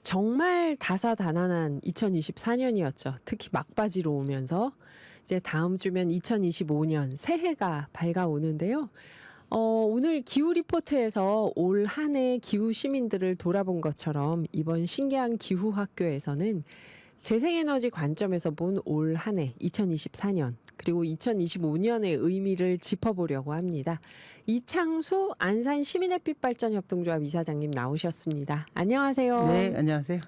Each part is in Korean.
정말 다사다난한 2024년이었죠. 특히 막바지로 오면서 이제 다음 주면 2025년 새해가 밝아오는데요. 오늘 기후 리포트에서 올 한 해 기후 시민들을 돌아본 것처럼 이번 신기한 기후 학교에서는 재생에너지 관점에서 본 올 한 해 2024년 그리고 2025년의 의미를 짚어보려고 합니다. 이창수 안산 시민햇빛발전협동조합 이사장님 나오셨습니다. 안녕하세요. 네, 안녕하세요.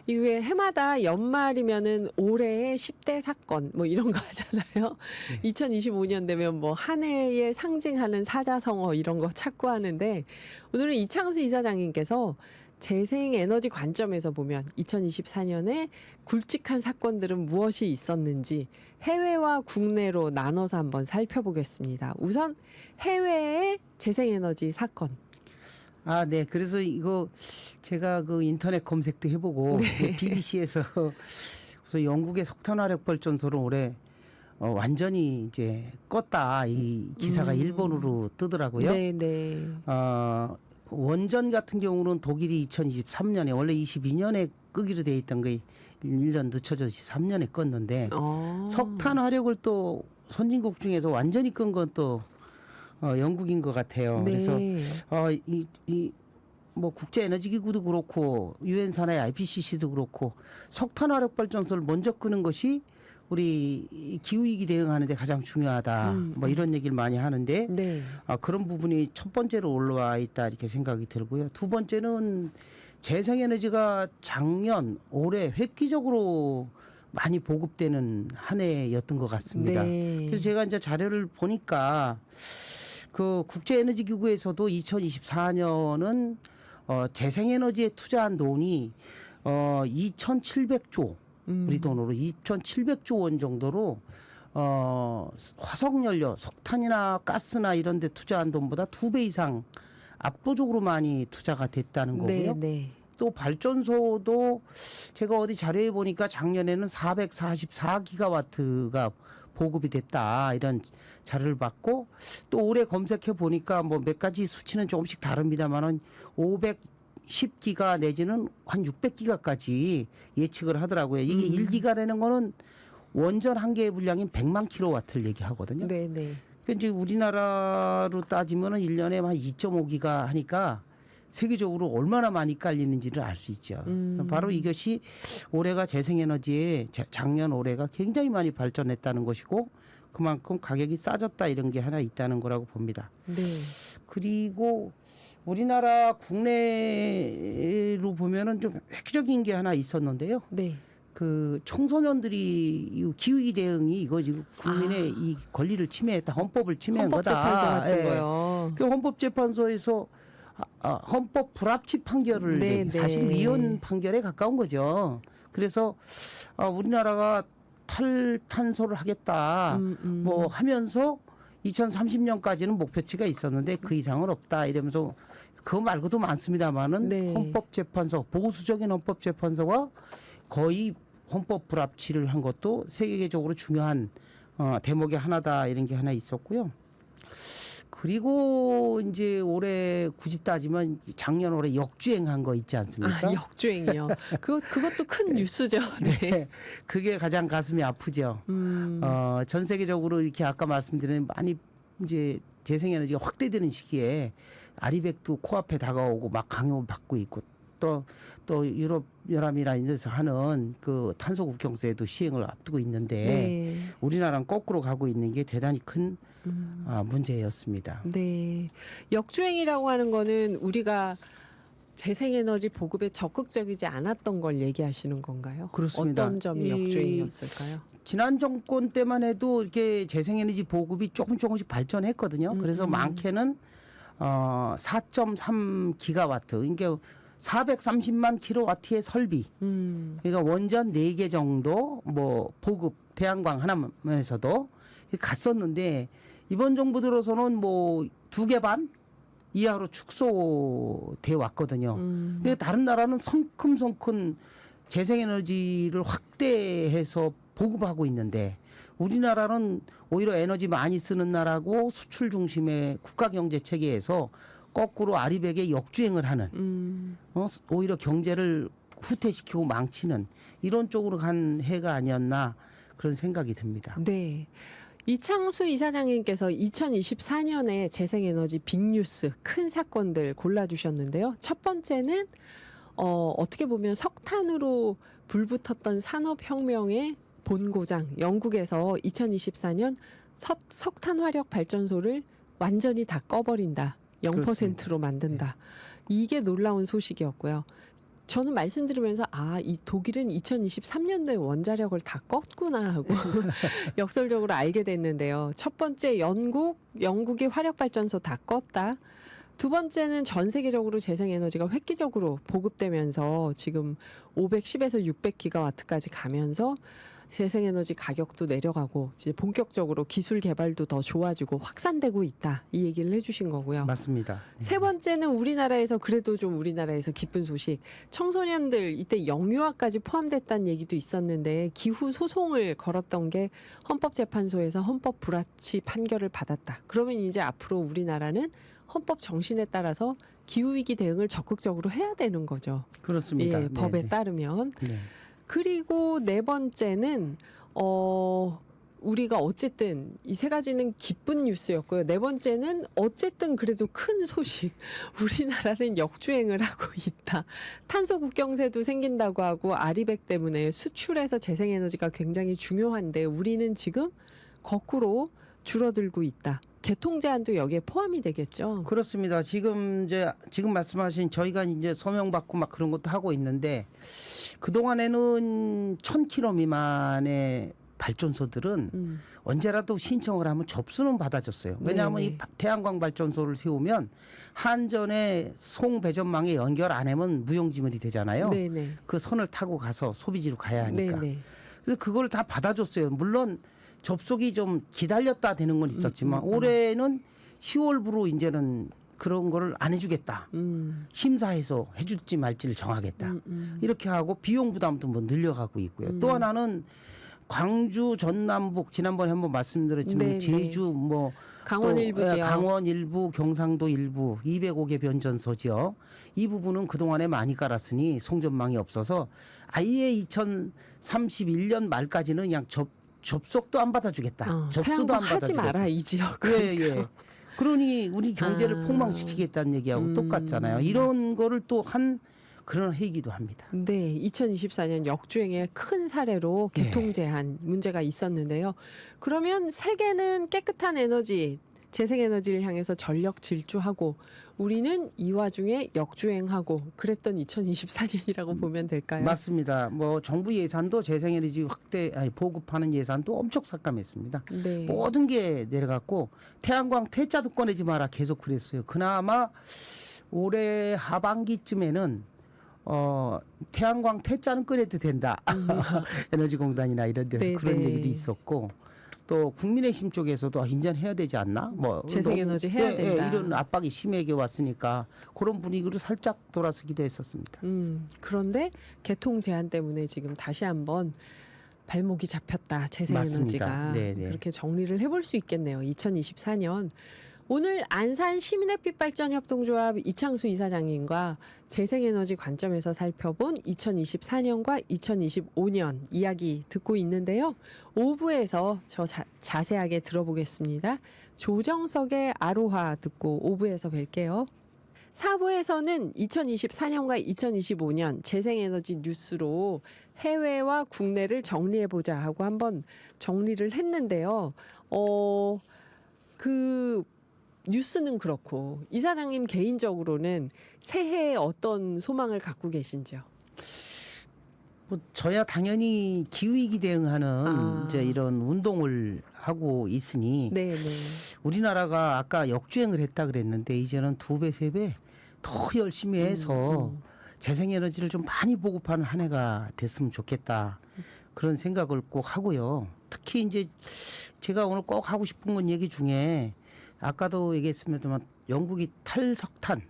이후에 해마다 연말이면은 올해의 10대 사건 뭐 이런 거 하잖아요. 네. 2025년 되면 뭐 한 해에 상징하는 사자성어 이런 거 찾고 하는데 오늘은 이창수 이사장님께서 재생에너지 관점에서 보면 2024년에 굵직한 사건들은 무엇이 있었는지 해외와 국내로 나눠서 한번 살펴보겠습니다. 우선 해외의 재생에너지 사건. 네. 그래서 이거 제가 그 인터넷 검색도 해보고 네. BBC에서 그래서 영국의 석탄화력 발전소를 올해 완전히 이제 껐다 이 기사가 일본으로 뜨더라고요. 네네. 원전 같은 경우는 독일이 2023년에 원래 22년에 끄기로 돼 있던 거 1년 늦춰져 3년에 껐는데 석탄 화력을 또 선진국 중에서 완전히 끈 건 또 영국인 것 같아요. 네. 그래서 뭐 국제에너지기구도 그렇고 유엔 산하의 IPCC도 그렇고 석탄 화력 발전소를 먼저 끄는 것이 우리 기후위기 대응하는 데 가장 중요하다. 뭐 이런 얘기를 많이 하는데 네. 그런 부분이 첫 번째로 올라와 있다 이렇게 생각이 들고요. 두 번째는 재생에너지가 작년 올해 획기적으로 많이 보급되는 한 해였던 것 같습니다. 네. 그래서 제가 이제 자료를 보니까 그 국제에너지기구에서도 2024년은 재생에너지에 투자한 돈이 2,700조 우리 돈으로 2,700조 원 정도로 화석연료, 석탄이나 가스나 이런 데 투자한 돈보다 2배 이상 압도적으로 많이 투자가 됐다는 거고요. 네. 또 발전소도 제가 어디 자료에 보니까 작년에는 444기가와트가 보급이 됐다 이런 자료를 받고 또 올해 검색해 보니까 뭐 몇 가지 수치는 조금씩 다릅니다만은 510기가 내지는 한 600기가까지 예측을 하더라고요. 이게 1기가라는 거는 원전 한 개의 분량인 100만 킬로와트를 얘기하거든요. 네네. 그러니까 이제 우리나라로 따지면은 1년에 한 2.5기가 하니까 세계적으로 얼마나 많이 깔리는지를 알 수 있죠. 바로 이것이 올해가 재생에너지에 작년 올해가 굉장히 많이 발전했다는 것이고 그만큼 가격이 싸졌다 이런 게 하나 있다는 거라고 봅니다. 네. 그리고 우리나라 국내로 보면은 좀 획기적인 게 하나 있었는데요. 네. 그 청소년들이 기후위기 대응이 이거 지금 국민의 이 권리를 침해했다, 헌법을 침해한 거다. 헌법재판소 같은 거요. 그 헌법재판소에서 헌법 불합치 판결을 네, 사실 네. 위헌 판결에 가까운 거죠. 그래서 우리나라가 탈탄소를 하겠다 뭐 하면서 2030년까지는 목표치가 있었는데 그 이상은 없다 이러면서 그거 말고도 많습니다만은 네. 헌법재판소 보수적인 헌법재판소가 거의 헌법 불합치를 한 것도 세계적으로 중요한 대목의 하나다 이런 게 하나 있었고요. 그리고 이제 올해 굳이 따지면 작년 올해 역주행한 거 있지 않습니까? 역주행이요. 그것도 큰 뉴스죠. 네. 그게 가장 가슴이 아프죠. 전 세계적으로 이렇게 아까 말씀드린 많이 이제 재생에너지가 확대되는 시기에 아리백도 코앞에 다가오고 막 강요를 받고 있고 또 유럽 연합이라는 데서 하는 그 탄소 국경세도 시행을 앞두고 있는데 네. 우리나라는 거꾸로 가고 있는 게 대단히 큰 문제였습니다. 네. 역주행이라고 하는 거는 우리가 재생에너지 보급에 적극적이지 않았던 걸 얘기하시는 건가요? 그렇습니다. 어떤 점이 역주행이었을까요? 지난 정권 때만 해도 이렇게 재생에너지 보급이 조금씩 발전했거든요. 그래서 많게는 4.3기가와트, 그러니까 430만 킬로와트의 설비. 그러니까 원전 4개 정도 뭐 보급 태양광 하나만에서도 갔었는데 이번 정부 들어서는 뭐 2개 반 이하로 축소돼 왔거든요. 근데 다른 나라는 성큼성큼 재생에너지를 확대해서 보급하고 있는데 우리나라는 오히려 에너지 많이 쓰는 나라고 수출 중심의 국가 경제 체계에서 거꾸로 아리백에 역주행을 하는 오히려 경제를 후퇴시키고 망치는 이런 쪽으로 간 해가 아니었나 그런 생각이 듭니다. 네. 이창수 이사장님께서 2024년에 재생에너지 빅뉴스 큰 사건들 골라주셨는데요. 첫 번째는 어떻게 보면 석탄으로 불붙었던 산업혁명의 본고장 영국에서 2024년 석탄 화력 발전소를 완전히 다 꺼버린다. 0%로 만든다. 이게 놀라운 소식이었고요. 저는 말씀드리면서 이 독일은 2023년도에 원자력을 다 껐구나 하고 역설적으로 알게 됐는데요. 첫 번째 영국이 화력발전소 다 껐다. 두 번째는 전 세계적으로 재생에너지가 획기적으로 보급되면서 지금 510에서 600기가와트까지 가면서 재생에너지 가격도 내려가고 이제 본격적으로 기술 개발도 더 좋아지고 확산되고 있다. 이 얘기를 해주신 거고요. 맞습니다. 세 번째는 우리나라에서 그래도 좀 우리나라에서 기쁜 소식. 청소년들 이때 영유아까지 포함됐다는 얘기도 있었는데 기후 소송을 걸었던 게 헌법재판소에서 헌법 불합치 판결을 받았다. 그러면 이제 앞으로 우리나라는 헌법 정신에 따라서 기후위기 대응을 적극적으로 해야 되는 거죠. 그렇습니다. 예, 법에 따르면. 네. 그리고 네 번째는 우리가 어쨌든 이 세 가지는 기쁜 뉴스였고요. 네 번째는 어쨌든 그래도 큰 소식. 우리나라는 역주행을 하고 있다. 탄소 국경세도 생긴다고 하고 아리백 때문에 수출에서 재생에너지가 굉장히 중요한데 우리는 지금 거꾸로 줄어들고 있다. 개통 제한도 여기에 포함이 되겠죠. 그렇습니다. 지금 말씀하신 저희가 이제 서명 받고 막 그런 것도 하고 있는데 그 동안에는 1,000km 미만의 발전소들은 언제라도 신청을 하면 접수는 받아줬어요. 왜냐하면 네네. 이 태양광 발전소를 세우면 한전의 송 배전망에 연결 안 하면 무용지물이 되잖아요. 네네. 그 선을 타고 가서 소비지로 가야 하니까. 네네. 그래서 그걸 다 받아줬어요. 물론 접속이 좀 기다렸다 되는 건 있었지만 올해는 10월부로 이제는 그런 거를 안 해주겠다. 심사해서 해줄지 말지를 정하겠다. 이렇게 하고 비용 부담도 뭐 늘려가고 있고요. 또 하나는 광주 전남북 지난번에 한번 말씀드렸지만 네네. 제주 뭐 강원 또, 일부 지역. 강원 일부 경상도 일부 205개 변전소 지역 이 부분은 그동안에 많이 깔았으니 송전망이 없어서 아예 2031년 말까지는 그냥 접속도 안 받아주겠다. 접수도 태양광 안 하지 받아주겠다. 마라 이 지역. 예. 그러니 우리 경제를 아. 폭망시키겠다는 얘기하고 똑같잖아요. 이런 거를 또 한 그런 해이기도 합니다. 네, 2024년 역주행의 큰 사례로 예. 개통 제한 문제가 있었는데요. 그러면 세계는 깨끗한 에너지, 재생에너지를 향해서 전력 질주하고 우리는 이 와중에 역주행하고 그랬던 2024년이라고 보면 될까요? 맞습니다. 뭐 정부 예산도 재생에너지 보급하는 예산도 엄청 삭감했습니다. 네. 모든 게 내려갔고 태양광 태자도 꺼내지 마라 계속 그랬어요. 그나마 올해 하반기쯤에는 태양광 태자는 꺼내도 된다. 에너지공단이나 이런 데서 네, 그런 네. 얘기도 있었고 또 국민의힘 쪽에서도 인정해야 되지 않나? 뭐 재생에너지 해야 된다. 이런 압박이 심하게 왔으니까 그런 분위기로 살짝 돌아서기도 했었습니다. 그런데 개통 제한 때문에 지금 다시 한번 발목이 잡혔다. 재생에너지가. 맞습니다. 네네. 그렇게 정리를 해볼 수 있겠네요. 2024년. 오늘 안산 시민햇빛발전협동조합 이창수 이사장님과 재생에너지 관점에서 살펴본 2024년과 2025년 이야기 듣고 있는데요. 5부에서 자세하게 들어보겠습니다. 조정석의 아로하 듣고 5부에서 뵐게요. 4부에서는 2024년과 2025년 재생에너지 뉴스로 해외와 국내를 정리해보자 하고 한번 정리를 했는데요. 뉴스는 그렇고 이사장님 개인적으로는 새해에 어떤 소망을 갖고 계신지요? 뭐 저야 당연히 기후위기 대응하는 이제 이런 운동을 하고 있으니 네네. 우리나라가 아까 역주행을 했다 그랬는데 이제는 2배, 3배 더 열심히 해서 재생에너지를 좀 많이 보급하는 한 해가 됐으면 좋겠다. 그런 생각을 꼭 하고요. 특히 이제 제가 오늘 꼭 하고 싶은 건 얘기 중에 아까도 얘기했습니다만 영국이 석탄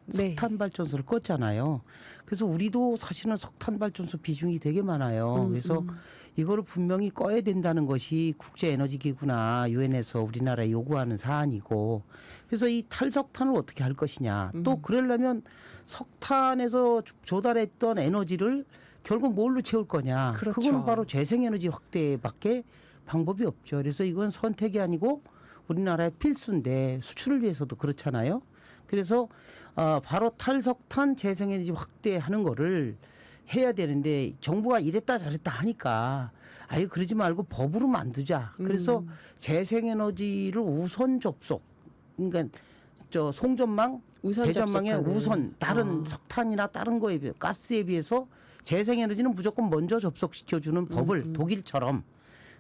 발전소를 껐잖아요. 그래서 우리도 사실은 석탄 발전소 비중이 되게 많아요. 그래서 이거를 분명히 꺼야 된다는 것이 국제에너지기구나 유엔에서 우리나라에 요구하는 사안이고 그래서 이 탈석탄을 어떻게 할 것이냐. 또 그러려면 석탄에서 조달했던 에너지를 결국 뭘로 채울 거냐. 그렇죠. 그거는 바로 재생에너지 확대밖에 방법이 없죠. 그래서 이건 선택이 아니고 우리나라의 필수인데 수출을 위해서도 그렇잖아요. 그래서 바로 탈석탄 재생에너지 확대하는 거를 해야 되는데 정부가 이랬다 저랬다 하니까 아예 그러지 말고 법으로 만들자. 그래서 재생에너지를 우선 접속. 그러니까 저 송전망, 우선 배전망의 접속하는. 우선 다른 석탄이나 다른 거에 비해 가스에 비해서 재생에너지는 무조건 먼저 접속시켜주는 법을 독일처럼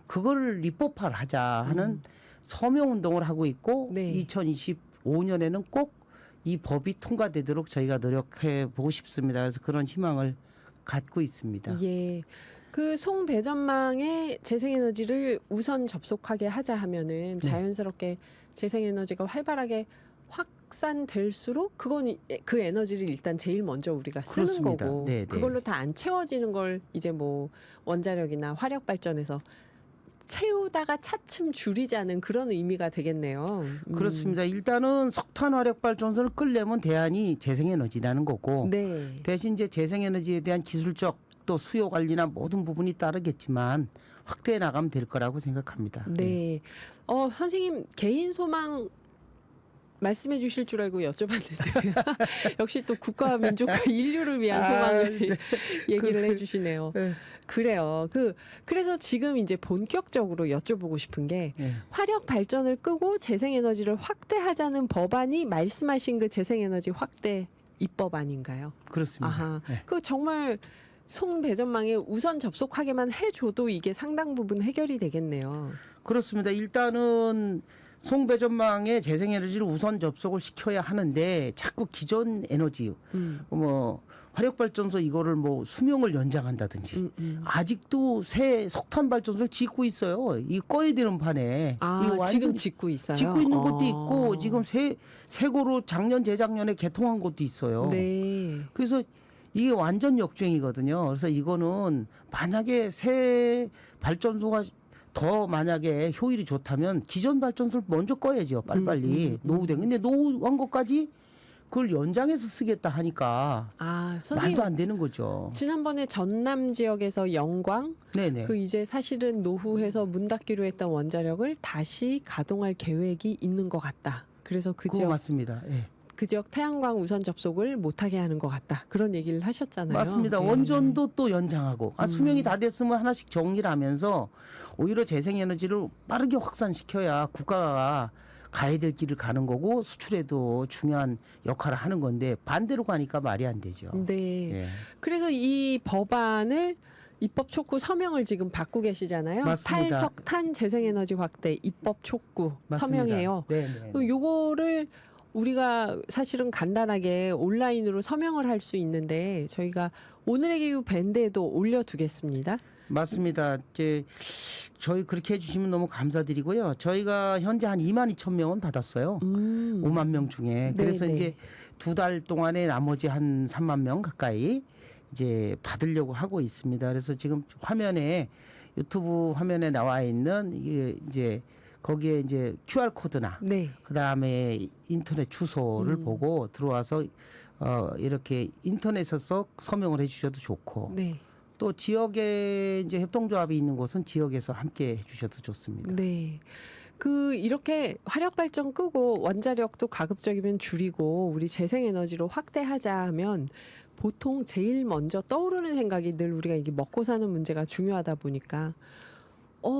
그걸 입법화를 하자 하는 서명 운동을 하고 있고 네. 2025년에는 꼭 이 법이 통과되도록 저희가 노력해 보고 싶습니다. 그래서 그런 희망을 갖고 있습니다. 예. 그 송배전망에 재생에너지를 우선 접속하게 하자 하면은 자연스럽게 재생에너지가 활발하게 확산될수록 그건 그 에너지를 일단 제일 먼저 우리가 쓰는 그렇습니다. 거고 네, 네. 그걸로 다 안 채워지는 걸 이제 뭐 원자력이나 화력 발전에서 채우다가 차츰 줄이자는 그런 의미가 되겠네요. 그렇습니다. 일단은 석탄 화력 발전소를 끌려면 대안이 재생에너지라는 거고 네. 대신 이제 재생에너지에 대한 기술적 또 수요 관리나 모든 부분이 따르겠지만 확대해 나가면 될 거라고 생각합니다. 네. 선생님 개인 소망 말씀해 주실 줄 알고 여쭤봤는데 역시 또 국가와 민족과 인류를 위한 소망을 얘기를 해 주시네요. 네. 그래요. 그래서 지금 이제 본격적으로 여쭤보고 싶은 게 네. 화력 발전을 끄고 재생에너지를 확대하자는 법안이 말씀하신 그 재생에너지 확대 입법 아닌가요? 그렇습니다. 아하. 네. 그 정말 송배전망에 우선 접속하게만 해줘도 이게 상당 부분 해결이 되겠네요. 그렇습니다. 일단은 송배전망에 재생에너지를 우선 접속을 시켜야 하는데 자꾸 기존 에너지 뭐 화력발전소 이거를 뭐 수명을 연장한다든지 아직도 새 석탄 발전소를 짓고 있어요. 이 꺼야 되는 판에. 아, 이거 완전 지금 짓고 있어요? 짓고 있는 것도 있고 지금 새고로 작년 재작년에 개통한 것도 있어요. 네. 그래서 이게 완전 역주행이거든요. 그래서 이거는 만약에 새 발전소가 더 만약에 효율이 좋다면 기존 발전소를 먼저 꺼야죠. 빨리빨리. 노후된. 근데 노후한 것까지 그걸 연장해서 쓰겠다 하니까 아, 선생님. 말도 안 되는 거죠. 지난번에 전남 지역에서 영광 네네. 그 이제 사실은 노후해서 문 닫기로 했던 원자력을 다시 가동할 계획이 있는 것 같다. 그래서 그 그거 지역 맞습니다. 예. 그 지역 태양광 우선 접속을 못하게 하는 것 같다. 그런 얘기를 하셨잖아요. 맞습니다. 네. 원전도 또 연장하고 수명이 다 됐으면 하나씩 정리를 하면서 오히려 재생에너지를 빠르게 확산시켜야 국가가 가야 될 길을 가는 거고 수출에도 중요한 역할을 하는 건데 반대로 가니까 말이 안 되죠. 네. 예. 그래서 이 법안을 입법 촉구 서명을 지금 받고 계시잖아요. 맞습니다. 탈석탄 재생에너지 확대 입법 촉구 맞습니다. 서명해요. 네네. 요거를 우리가 사실은 간단하게 온라인으로 서명을 할 수 있는데 저희가 오늘의 기후 밴드에도 올려두겠습니다. 맞습니다. 이제 저희 그렇게 해주시면 너무 감사드리고요. 저희가 현재 한 22,000명은 받았어요. 5만 명 중에. 그래서 네, 네. 이제 2달 동안에 나머지 한 3만 명 가까이 이제 받으려고 하고 있습니다. 그래서 지금 화면에 유튜브 화면에 나와 있는 이게 이제 거기에 이제 QR 코드나 네. 그다음에 인터넷 주소를 보고 들어와서 이렇게 인터넷에서 서명을 해주셔도 좋고 네. 또 지역에 이제 협동조합이 있는 곳은 지역에서 함께 해주셔도 좋습니다. 네. 이렇게 화력 발전 끄고 원자력도 가급적이면 줄이고 우리 재생에너지로 확대하자 하면 보통 제일 먼저 떠오르는 생각이 늘 우리가 이게 먹고 사는 문제가 중요하다 보니까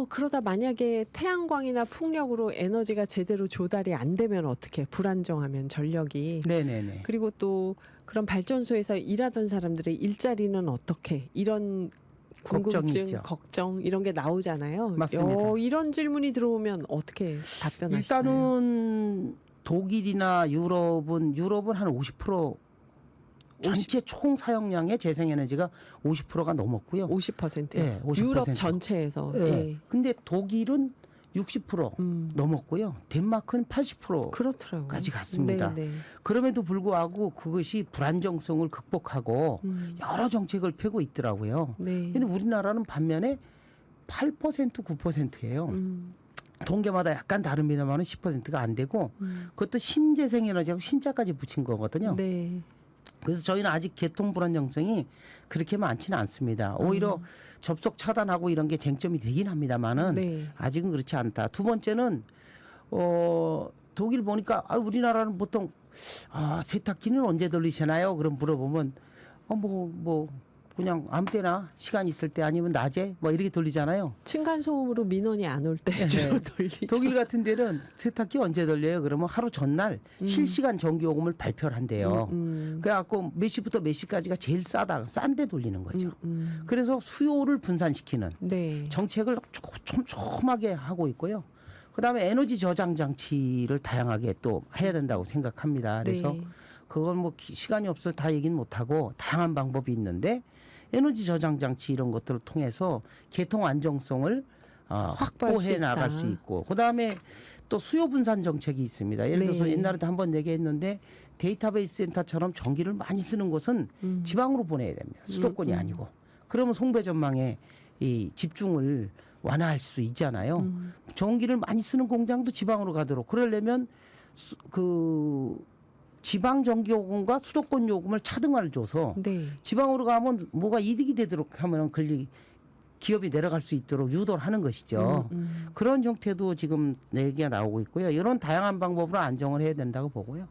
그러다 만약에 태양광이나 풍력으로 에너지가 제대로 조달이 안 되면 어떻게 불안정하면 전력이 네네네. 그리고 또 그런 발전소에서 일하던 사람들의 일자리는 어떻게 이런 걱정이 궁금증, 있죠. 걱정 이런 게 나오잖아요. 맞습니다. 이런 질문이 들어오면 어떻게 답변하시나요? 일단은 독일이나 유럽은 한 50% 전체 총 사용량의 재생에너지가 50%가 넘었고요. 50%요. 예, 50%. 유럽 전체에서. 예. 예. 근데 독일은 60% 넘었고요. 덴마크는 80%. 그렇더라고요. 까지 갔습니다. 네, 네. 그럼에도 불구하고 그것이 불안정성을 극복하고 여러 정책을 펴고 있더라고요. 네. 근데 우리나라는 반면에 8% 9%예요. 통계마다 약간 다릅니다만 10%가 안 되고 그것도 신재생에너지하고 신자까지 붙인 거거든요. 네. 그래서 저희는 아직 개통 불안정성이 그렇게 많지는 않습니다. 오히려 접속 차단하고 이런 게 쟁점이 되긴 합니다만은 네. 아직은 그렇지 않다. 두 번째는 독일 보니까 우리나라는 보통 세탁기는 언제 돌리시나요? 그럼 물어보면 뭐 그냥 아무 때나 시간 있을 때 아니면 낮에 뭐 이렇게 돌리잖아요. 층간 소음으로 민원이 안 올 때 주로 돌리죠. 독일 같은 데는 세탁기 언제 돌려요? 그러면 하루 전날 실시간 전기 요금을 발표를 한대요. 그래갖고 몇 시부터 몇 시까지가 제일 싼데 돌리는 거죠. 그래서 수요를 분산시키는 네. 정책을 촘촘하게 하고 있고요. 그다음에 에너지 저장 장치를 다양하게 또 해야 된다고 생각합니다. 그래서 네. 그건 뭐 시간이 없어서 다 얘기는 못하고 다양한 방법이 있는데 에너지 저장 장치 이런 것들을 통해서 개통 안정성을 확보할 수 확보해 있다. 나갈 수 있고 그다음에 또 수요 분산 정책이 있습니다. 예를 들어서 네. 옛날에도 한번 얘기했는데 데이터베이스 센터처럼 전기를 많이 쓰는 곳은 지방으로 보내야 됩니다. 수도권이 아니고. 그러면 송배 전망에 이 집중을 완화할 수 있잖아요. 전기를 많이 쓰는 공장도 지방으로 가도록 그러려면 지방 전기 요금과 수도권 요금을 차등화를 줘서 네. 지방으로 가면 뭐가 이득이 되도록 하면 기업이 내려갈 수 있도록 유도를 하는 것이죠. 그런 형태도 지금 얘기가 나오고 있고요. 이런 다양한 방법으로 안정을 해야 된다고 보고요.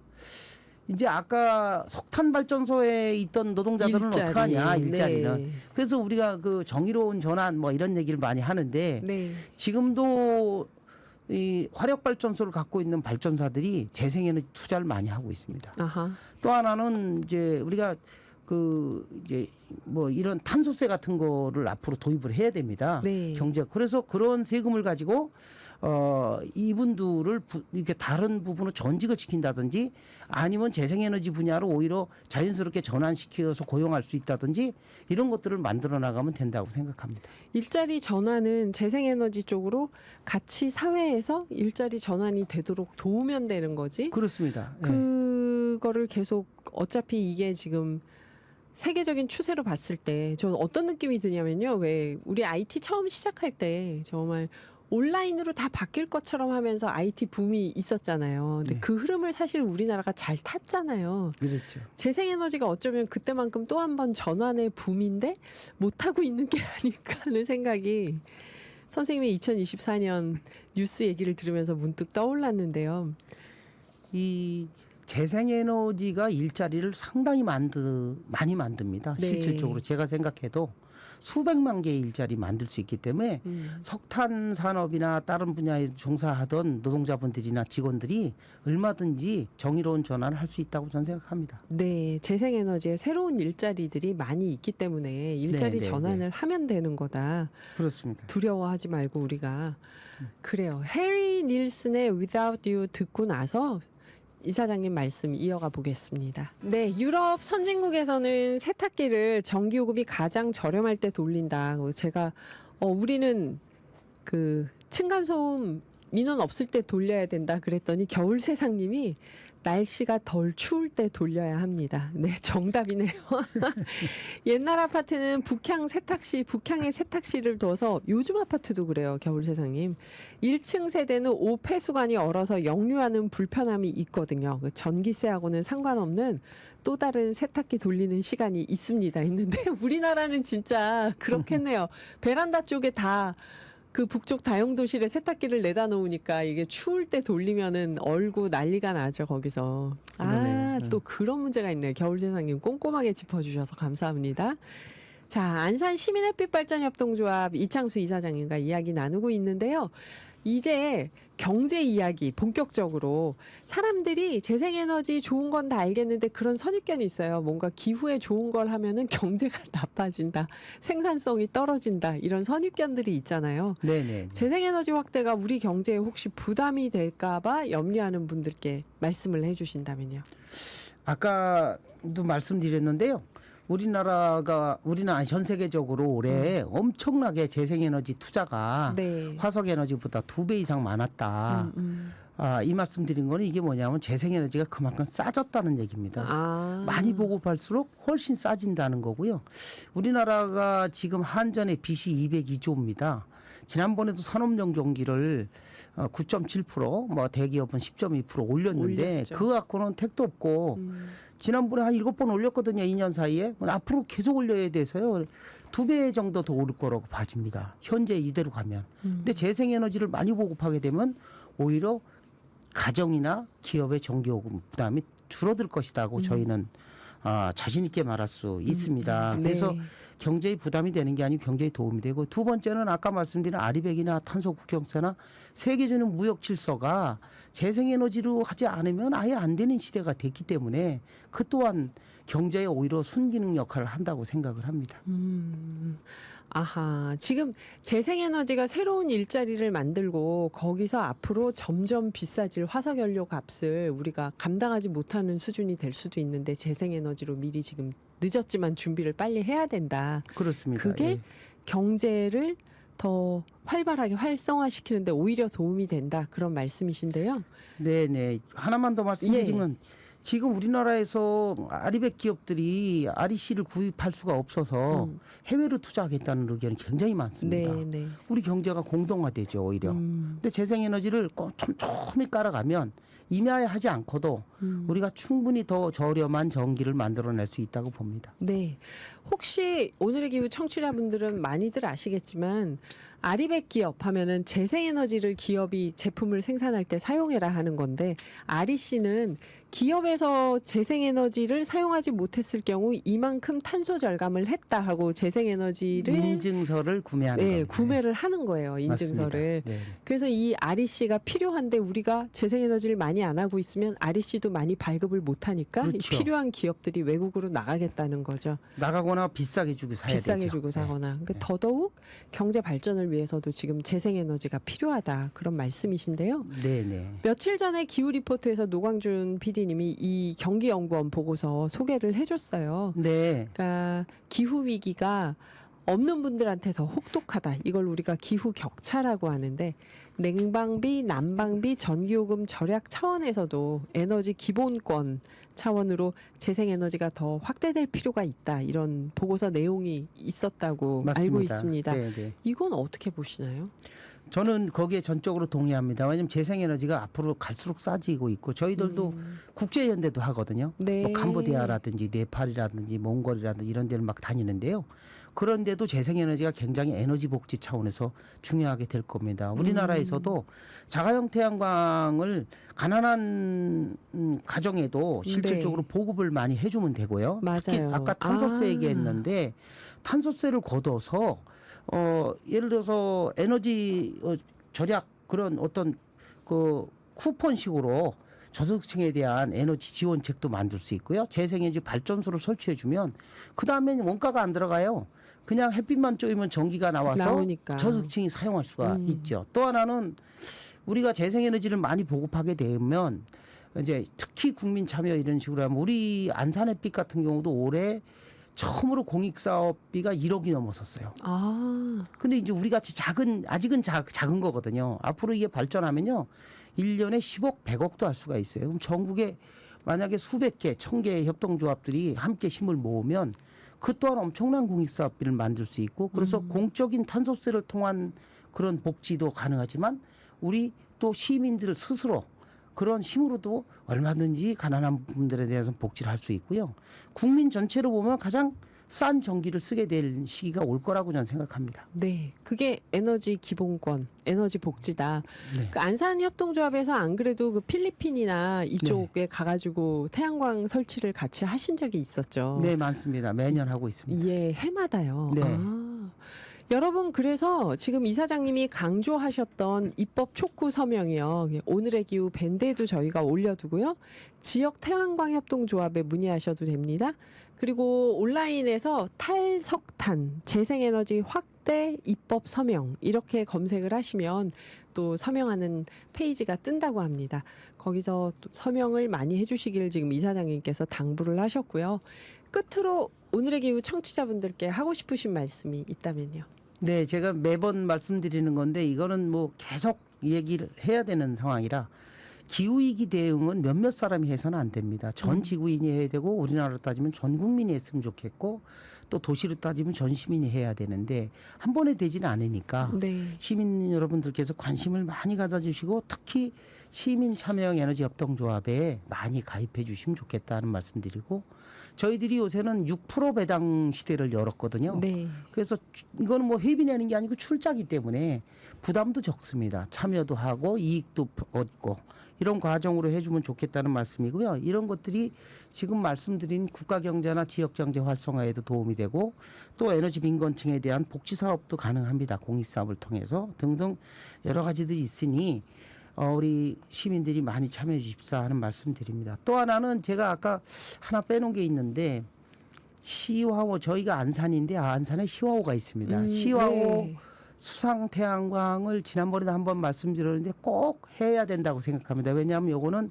이제 아까 석탄 발전소에 있던 노동자들은 어떡하냐 일자리는. 네. 그래서 우리가 그 정의로운 전환 뭐 이런 얘기를 많이 하는데 네. 지금도 이 화력 발전소를 갖고 있는 발전사들이 재생에너지 투자를 많이 하고 있습니다. 아하. 또 하나는 이제 우리가 이제 뭐 이런 탄소세 같은 거를 앞으로 도입을 해야 됩니다. 네. 경제. 그래서 그런 세금을 가지고 이분들을 이렇게 다른 부분으로 전직을 시킨다든지 아니면 재생에너지 분야로 오히려 자연스럽게 전환시켜서 고용할 수 있다든지 이런 것들을 만들어 나가면 된다고 생각합니다. 일자리 전환은 재생에너지 쪽으로 같이 사회에서 일자리 전환이 되도록 도우면 되는 거지. 그렇습니다. 예. 그거를 계속 어차피 이게 지금 세계적인 추세로 봤을 때 저는 어떤 느낌이 드냐면요. 왜 우리 IT 처음 시작할 때 정말 온라인으로 다 바뀔 것처럼 하면서 IT 붐이 있었잖아요. 근데 네. 그 흐름을 사실 우리나라가 잘 탔잖아요. 그렇죠. 재생에너지가 어쩌면 그때만큼 또 한 번 전환의 붐인데 못하고 있는 게 아닐까 하는 생각이 선생님의 2024년 뉴스 얘기를 들으면서 문득 떠올랐는데요. 이 재생에너지가 일자리를 상당히 많이 만듭니다. 네. 실질적으로 제가 생각해도 수백만 개의 일자리 만들 수 있기 때문에 석탄 산업이나 다른 분야에 종사하던 노동자분들이나 직원들이 얼마든지 정의로운 전환을 할 수 있다고 저는 생각합니다. 네, 재생에너지에 새로운 일자리들이 많이 있기 때문에 일자리 네, 네, 전환을 하면 되는 거다. 그렇습니다. 두려워하지 말고 우리가 그래요. 해리 닐슨의 Without You 듣고 나서 이사장님 말씀 이어가 보겠습니다. 네, 유럽 선진국에서는 세탁기를 전기요금이 가장 저렴할 때 돌린다. 제가 우리는 그 층간소음 민원 없을 때 돌려야 된다 그랬더니 겨울세상님이 날씨가 덜 추울 때 돌려야 합니다. 네, 정답이네요. 옛날 아파트는 북향에 세탁실을 둬서 요즘 아파트도 그래요. 겨울세상님. 1층 세대는 5폐수관이 얼어서 역류하는 불편함이 있거든요. 그 전기세하고는 상관없는 또 다른 세탁기 돌리는 시간이 있습니다. 있는데 우리나라는 진짜 그렇겠네요. 베란다 쪽에 다 그 북쪽 다용도실에 세탁기를 내다 놓으니까 이게 추울 때 돌리면은 얼고 난리가 나죠, 거기서. 그러네요. 또 그런 문제가 있네요. 겨울세상님 꼼꼼하게 짚어주셔서 감사합니다. 자, 안산 시민햇빛발전협동조합 이창수 이사장님과 이야기 나누고 있는데요. 이제 경제 이야기 본격적으로 사람들이 재생에너지 좋은 건 다 알겠는데 그런 선입견이 있어요. 뭔가 기후에 좋은 걸 하면은 경제가 나빠진다, 생산성이 떨어진다 이런 선입견들이 있잖아요. 네네. 재생에너지 확대가 우리 경제에 혹시 부담이 될까봐 염려하는 분들께 말씀을 해주신다면요. 아까도 말씀드렸는데요. 우리나라 전 세계적으로 올해 엄청나게 재생에너지 투자가 네. 화석에너지보다 2배 이상 많았다. 이 말씀드린 거는 이게 뭐냐면 재생에너지가 그만큼 싸졌다는 얘기입니다. 많이 보급할수록 훨씬 싸진다는 거고요. 우리나라가 지금 한전의 빚이 202조입니다. 지난번에도 산업용 전기를 9.7%, 뭐 대기업은 10.2% 올렸는데 올렸죠. 그거 갖고는 택도 없고 지난번에 한 7번 올렸거든요. 2년 사이에. 앞으로 계속 올려야 돼서요. 2배 정도 더 오를 거라고 봐집니다. 현재 이대로 가면. 근데 재생에너지를 많이 보급하게 되면 오히려 가정이나 기업의 전기요금 부담이 줄어들 것이라고 저희는 자신 있게 말할 수 있습니다. 그래서 네. 경제에 부담이 되는 게 아니고 경제에 도움이 되고 두 번째는 아까 말씀드린 아리백이나 탄소 국경세나 세계적인 무역 질서가 재생에너지로 하지 않으면 아예 안 되는 시대가 됐기 때문에 그 또한 경제에 오히려 순기능 역할을 한다고 생각을 합니다. 아하, 지금 재생에너지가 새로운 일자리를 만들고 거기서 앞으로 점점 비싸질 화석연료 값을 우리가 감당하지 못하는 수준이 될 수도 있는데 재생에너지로 미리 지금 늦었지만 준비를 빨리 해야 된다. 그렇습니다. 그게 예. 경제를 더 활발하게 활성화시키는데 오히려 도움이 된다. 그런 말씀이신데요. 네네. 하나만 더 말씀드리면 지금 우리나라에서 아리백 기업들이 아리씨를 구입할 수가 없어서 해외로 투자하겠다는 의견이 굉장히 많습니다. 네, 네. 우리 경제가 공동화되죠 오히려. 근데 재생에너지를 촘촘히 깔아가면 임야하지 않고도 우리가 충분히 더 저렴한 전기를 만들어낼 수 있다고 봅니다. 네. 혹시 오늘의 기후 청취자분들은 많이들 아시겠지만 아리백 기업 하면은 재생에너지를 기업이 제품을 생산할 때 사용해라 하는 건데 아리씨는 기업에서 재생에너지를 사용하지 못했을 경우 이만큼 탄소 절감을 했다 하고 재생에너지를 인증서를 구매하는 겁니다. 구매를 하는 거예요. 인증서를. 맞습니다. 네. 그래서 이 아리씨가 필요한데 우리가 재생에너지를 많이 안 하고 있으면 아리씨도 많이 발급을 못 하니까 이 그렇죠. 필요한 기업들이 외국으로 나가겠다는 거죠. 나가거나 비싸게 주고 사야 비싸게 되죠. 주고 네. 사거나. 그러니까 더더욱 경제 발전을 위해서도 지금 재생에너지가 필요하다. 그런 말씀이신데요. 네네. 며칠 전에 기후 리포트에서 노광준 PD님이 이 경기연구원 보고서 소개를 해줬어요. 네. 그러니까 기후 위기가 없는 분들한테 더 혹독하다. 이걸 우리가 기후 격차라고 하는데 냉방비, 난방비, 전기요금 절약 차원에서도 에너지 기본권 차원으로 재생에너지가 더 확대될 필요가 있다. 이런 보고서 내용이 있었다고 맞습니다. 알고 있습니다. 네네. 이건 어떻게 보시나요? 저는 거기에 전적으로 동의합니다. 왜냐하면 재생에너지가 앞으로 갈수록 싸지고 있고 저희들도 국제연대도 하거든요. 네. 뭐 캄보디아라든지 네팔이라든지 몽골이라든지 이런 데를 막 다니는데요. 그런데도 재생에너지가 굉장히 에너지 복지 차원에서 중요하게 될 겁니다. 우리나라에서도 자가용 태양광을 가난한 가정에도 실질적으로 보급을 많이 해주면 되고요. 특히 맞아요. 아까 탄소세 얘기했는데 탄소세를 걷어서 예를 들어서 에너지 절약 그런 어떤 그 쿠폰식으로 저소득층에 대한 에너지 지원책도 만들 수 있고요. 재생에너지 발전소를 설치해주면 그 다음엔 원가가 안 들어가요. 그냥 햇빛만 쬐면 전기가 나와서 나오니까. 저소득층이 사용할 수가 있죠. 또 하나는 우리가 재생에너지를 많이 보급하게 되면 이제 특히 국민 참여 이런 식으로 하면 우리 안산햇빛 같은 경우도 올해 처음으로 공익사업비가 1억이 넘었었어요. 아, 근데 이제 우리 같이 아직은 작은 거거든요. 앞으로 이게 발전하면요. 1년에 10억, 100억도 할 수가 있어요. 그럼 전국에 만약에 수백 개, 1000개의 협동조합들이 함께 힘을 모으면 그 또한 엄청난 공익사업비를 만들 수 있고 그래서 공적인 탄소세를 통한 그런 복지도 가능하지만 우리 또 시민들 스스로 그런 힘으로도 얼마든지 가난한 분들에 대해서 복지를 할 수 있고요. 국민 전체로 보면 가장 싼 전기를 쓰게 될 시기가 올 거라고 저는 생각합니다. 네. 그게 에너지 기본권, 에너지 복지다. 네. 그 안산협동조합에서 안 그래도 그 필리핀이나 이쪽에 가가지고 태양광 설치를 같이 하신 적이 있었죠. 네, 많습니다. 매년 하고 있습니다. 예, 해마다요. 네. 아. 여러분 그래서 지금 이사장님이 강조하셨던 입법 촉구 서명이요. 오늘의 기후 밴드에도 저희가 올려두고요. 지역 태양광 협동조합에 문의하셔도 됩니다. 그리고 온라인에서 탈석탄 재생에너지 확대 입법 서명 이렇게 검색을 하시면 또 서명하는 페이지가 뜬다고 합니다. 거기서 또 서명을 많이 해주시기를 지금 이사장님께서 당부를 하셨고요. 끝으로 오늘의 기후 청취자분들께 하고 싶으신 말씀이 있다면요. 네, 제가 매번 말씀드리는 건데 이거는 뭐 계속 얘기를 해야 되는 상황이라 기후위기 대응은 몇몇 사람이 해서는 안 됩니다. 전 지구인이 해야 되고 우리나라로 따지면 전 국민이 했으면 좋겠고 또 도시로 따지면 전 시민이 해야 되는데 한 번에 되지는 않으니까 네. 시민 여러분들께서 관심을 많이 가져주시고 특히 시민 참여형 에너지 협동조합에 많이 가입해 주시면 좋겠다는 말씀드리고 저희들이 요새는 6% 배당 시대를 열었거든요. 네. 그래서 이거는 뭐 회비 내는 게 아니고 출자기 때문에 부담도 적습니다. 참여도 하고 이익도 얻고 이런 과정으로 해주면 좋겠다는 말씀이고요. 이런 것들이 지금 말씀드린 국가경제나 지역경제 활성화에도 도움이 되고 또 에너지 빈곤층에 대한 복지사업도 가능합니다. 공익사업을 통해서 등등 여러 가지들이 있으니 우리 시민들이 많이 참여해 주십사 하는 말씀드립니다. 또 하나는 제가 아까 하나 빼놓은 게 있는데 시화호 저희가 안산인데 안산에 시화호가 있습니다. 시화호 네. 수상 태양광을 지난번에도 한번 말씀드렸는데 꼭 해야 된다고 생각합니다. 왜냐하면 요거는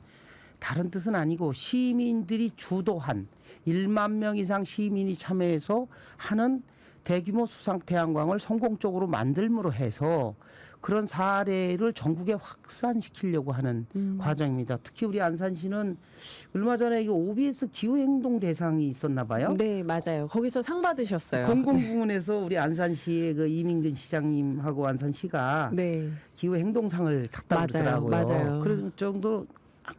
다른 뜻은 아니고 시민들이 주도한 1만 명 이상 시민이 참여해서 하는 대규모 수상 태양광을 성공적으로 만들므로 해서 그런 사례를 전국에 확산시키려고 하는 과정입니다. 특히 우리 안산시는 얼마 전에 이거 OBS 기후행동 대상이 있었나 봐요. 네, 맞아요. 거기서 상 받으셨어요. 공공부문에서 우리 안산시의 그 이민근 시장님하고 안산시가 네. 기후행동상을 탔다고 맞아요. 그러더라고요. 맞아요. 그래서 정도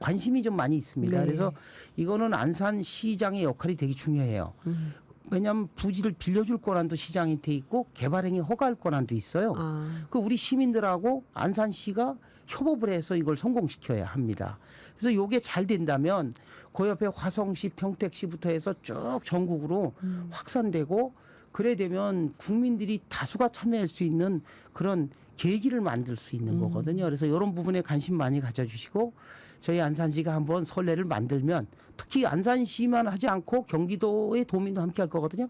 관심이 좀 많이 있습니다. 네. 그래서 이거는 안산시장의 역할이 되게 중요해요. 왜냐하면 부지를 빌려줄 권한도 시장한테 있고 개발행위 허가할 권한도 있어요. 그 우리 시민들하고 안산시가 협업을 해서 이걸 성공시켜야 합니다. 그래서 이게 잘 된다면 그 옆에 화성시, 평택시부터 해서 쭉 전국으로 확산되고 그래 되면 국민들이 다수가 참여할 수 있는 그런 계기를 만들 수 있는 거거든요. 그래서 이런 부분에 관심 많이 가져주시고 저희 안산시가 한번 선례를 만들면 특히 안산시만 하지 않고 경기도의 도민도 함께 할 거거든요.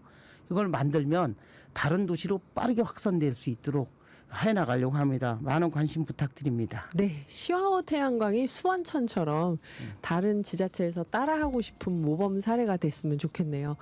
이걸 만들면 다른 도시로 빠르게 확산될 수 있도록 해나가려고 합니다. 많은 관심 부탁드립니다. 네, 시화호 태양광이 수원천처럼 다른 지자체에서 따라하고 싶은 모범 사례가 됐으면 좋겠네요.